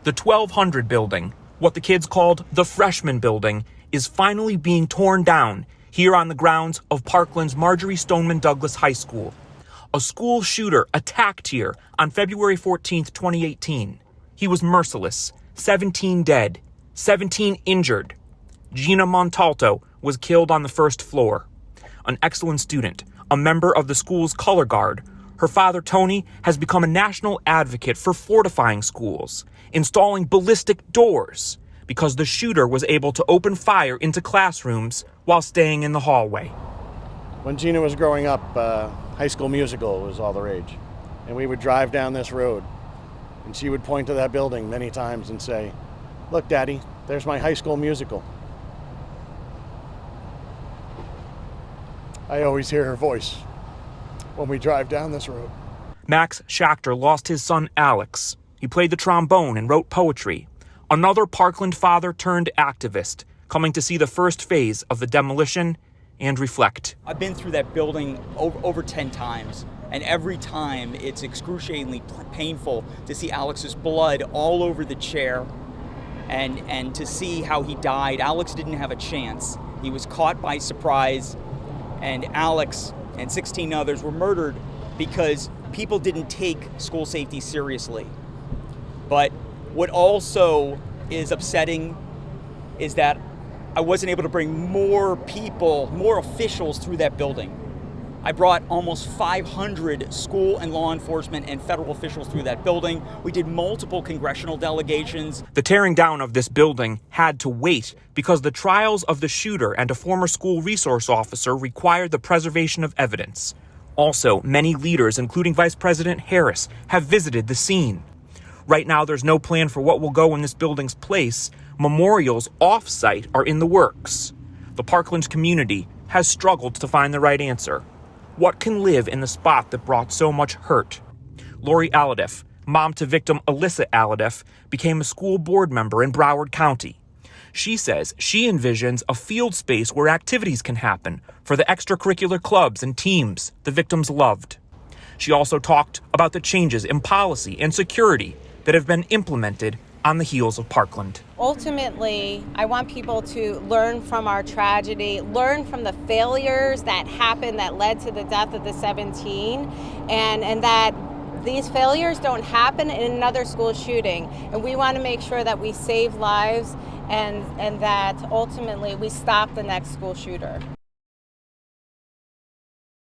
The 1200 building, what the kids called the freshman building, is finally being torn down here on the grounds of Parkland's Marjory Stoneman Douglas High School. A school shooter attacked here on February 14th, 2018. He was merciless. 17 dead, 17 injured. Gina Montalto was killed on the first floor. An excellent student, a member of the school's color guard. Her father, Tony, has become a national advocate for fortifying schools, installing ballistic doors, because the shooter was able to open fire into classrooms while staying in the hallway. When Gina was growing up, High School Musical was all the rage. And we would drive down this road, and she would point to that building many times and say, "Look, Daddy, there's my High School Musical." I always hear her voice when we drive down this road. Max Schachter lost his son, Alex. He played the trombone and wrote poetry. Another Parkland father turned activist, coming to see the first phase of the demolition and reflect. I've been through that building over 10 times, and every time it's excruciatingly painful to see Alex's blood all over the chair and to see how he died. Alex didn't have a chance. He was caught by surprise, and Alex and 16 others were murdered because people didn't take school safety seriously. But what also is upsetting is that I wasn't able to bring more people, more officials through that building. I brought almost 500 school and law enforcement and federal officials through that building. We did multiple congressional delegations. The tearing down of this building had to wait because the trials of the shooter and a former school resource officer required the preservation of evidence. Also, many leaders, including Vice President Harris, have visited the scene. Right now, there's no plan for what will go in this building's place. Memorials off-site are in the works. The Parkland community has struggled to find the right answer. What can live in the spot that brought so much hurt? Lori Aladeff, mom to victim Alyssa Aladeff, became a school board member in Broward County. She says she envisions a field space where activities can happen for the extracurricular clubs and teams the victims loved. She also talked about the changes in policy and security that have been implemented on the heels of Parkland. Ultimately, I want people to learn from our tragedy, learn from the failures that happened that led to the death of the 17, and that these failures don't happen in another school shooting. And we want to make sure that we save lives and that ultimately we stop the next school shooter.